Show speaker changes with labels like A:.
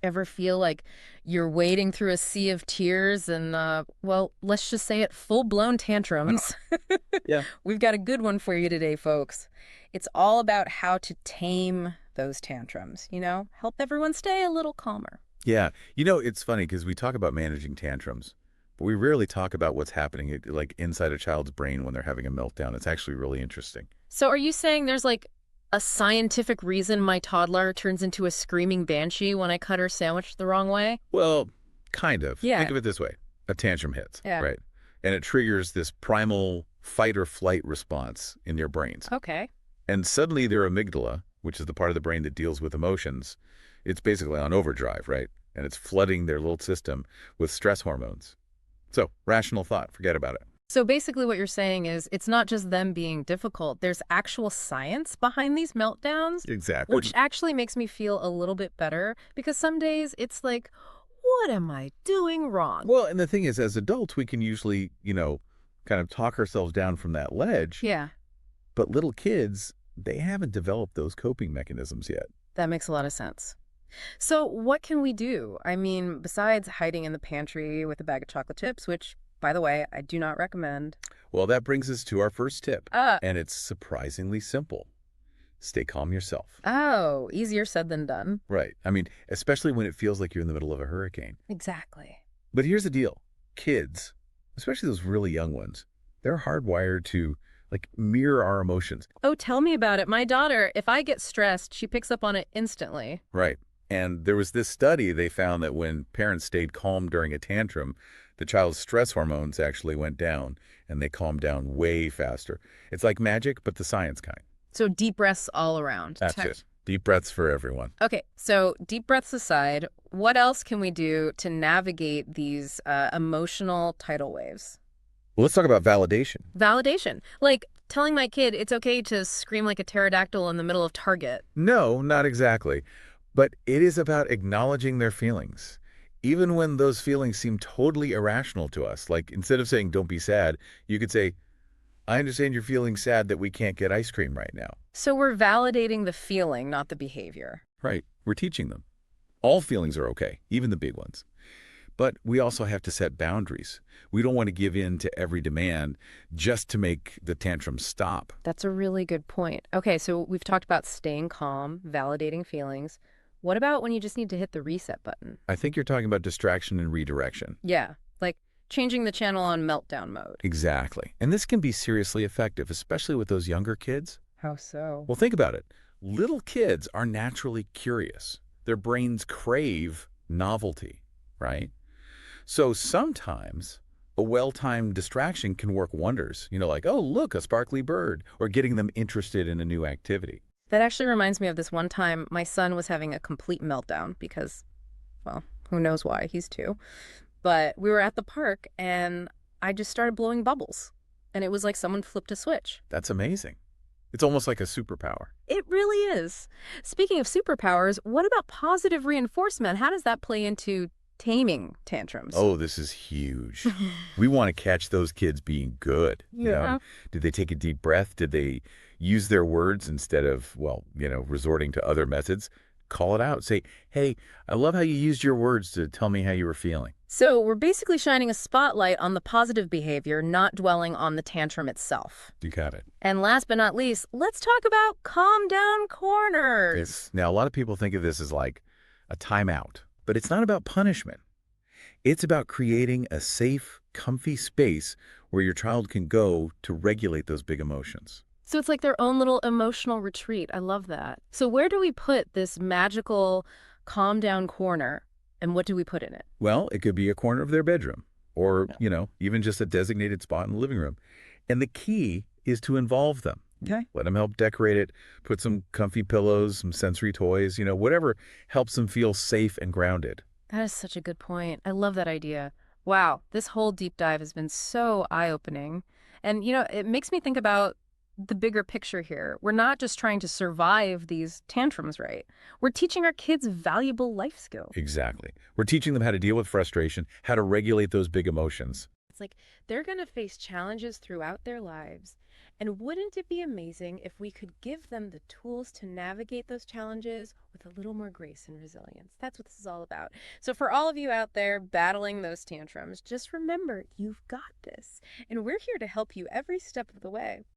A: Ever feel like you're wading through a sea of tears and, well, let's just say it, full-blown tantrums?
B: Yeah.
A: We've got a good one for you today, folks. It's all about how to tame those tantrums, help everyone stay a little calmer.
B: Yeah. It's funny because we talk about managing tantrums, but we rarely talk about what's happening like inside a child's brain when they're having a meltdown. It's actually really interesting.
A: So are you saying there's like a scientific reason my toddler turns into a screaming banshee when I cut her sandwich the wrong way?
B: Well, kind of.
A: Yeah.
B: Think of it this way. A tantrum hits,
A: Yeah.
B: right? And it triggers this primal fight or flight response in your brains.
A: Okay.
B: And suddenly their amygdala, which is the part of the brain that deals with emotions, it's basically on overdrive, right? And it's flooding their little system with stress hormones. So, rational thought, forget about it.
A: So basically what you're saying is it's not just them being difficult. There's actual science behind these meltdowns,
B: Exactly.
A: which actually makes me feel a little bit better because some days it's like, what am I doing wrong?
B: Well, and the thing is, as adults, we can usually, kind of talk ourselves down from that ledge.
A: Yeah,
B: But little kids, they haven't developed those coping mechanisms yet.
A: that makes a lot of sense. So what can we do? I mean, besides hiding in the pantry with a bag of chocolate chips, which, by the way, I do not recommend.
B: Well, that brings us to our first tip,
A: Uh,
B: and it's surprisingly simple. Stay calm yourself.
A: oh, easier said than done.
B: Right. I mean, especially when it feels like you're in the middle of a hurricane.
A: Exactly.
B: But here's the deal. Kids, especially those really young ones, they're hardwired to, mirror our emotions.
A: Oh, tell me about it. My daughter, if I get stressed, she picks up on it instantly.
B: Right. And there was this study, they found that when parents stayed calm during a tantrum, the child's stress hormones actually went down, and they calmed down way faster. It's like magic, but the science kind.
A: So deep breaths all around.
B: That's it. Deep breaths for everyone.
A: Okay, so deep breaths aside, what else can we do to navigate these emotional tidal waves?
B: Well, let's talk about validation.
A: Validation. Like telling my kid it's okay to scream like a pterodactyl in the middle of Target.
B: No, not exactly. But it is about acknowledging their feelings. Even when those feelings seem totally irrational to us, like instead of saying, don't be sad, you could say, I understand you're feeling sad that we can't get ice cream right now.
A: So we're validating the feeling, not the behavior.
B: Right. We're teaching them. All feelings are okay, even the big ones. But we also have to set boundaries. We don't want to give in to every demand just to make the tantrum stop.
A: That's a really good point. Okay, so we've talked about staying calm, validating feelings. What about when you just need to hit the reset button?
B: I think you're talking about distraction and redirection.
A: Yeah, like changing the channel on meltdown mode.
B: Exactly. And this can be seriously effective, especially with those younger kids.
A: How so?
B: Well, think about it. Little kids are naturally curious. Their brains crave novelty, right? So sometimes a well-timed distraction can work wonders. Like, oh, look, a sparkly bird, or getting them interested in a new activity.
A: That actually reminds me of this one time my son was having a complete meltdown because, well, who knows why, he's 2. But we were at the park and I just started blowing bubbles. And it was like someone flipped a switch.
B: That's amazing. It's almost like a superpower.
A: It really is. Speaking of superpowers, what about positive reinforcement? How does that play into taming tantrums?
B: Oh, this is huge. We want to catch those kids being good.
A: Yeah.
B: Did they take a deep breath? Did they use their words instead of, resorting to other methods? Call it out. Say, hey, I love how you used your words to tell me how you were feeling.
A: So we're basically shining a spotlight on the positive behavior, not dwelling on the tantrum itself.
B: You got it.
A: And last but not least, let's talk about calm down corners.
B: Now, a lot of people think of this as like a timeout, but it's not about punishment. It's about creating a safe, comfy space where your child can go to regulate those big emotions.
A: So it's like their own little emotional retreat. I love that. So where do we put this magical calm down corner, and what do we put in it?
B: Well, it could be a corner of their bedroom or, even just a designated spot in the living room. And the key is to involve them.
A: Okay.
B: Let them help decorate it, put some comfy pillows, some sensory toys, whatever helps them feel safe and grounded.
A: That is such a good point. I love that idea. Wow, this whole deep dive has been so eye-opening. And, it makes me think about the bigger picture here. We're not just trying to survive these tantrums, right? We're teaching our kids valuable life skills.
B: Exactly. We're teaching them how to deal with frustration, how to regulate those big emotions.
A: It's like they're going to face challenges throughout their lives. And wouldn't it be amazing if we could give them the tools to navigate those challenges with a little more grace and resilience? That's what this is all about. So, for all of you out there battling those tantrums, just remember you've got this. And we're here to help you every step of the way.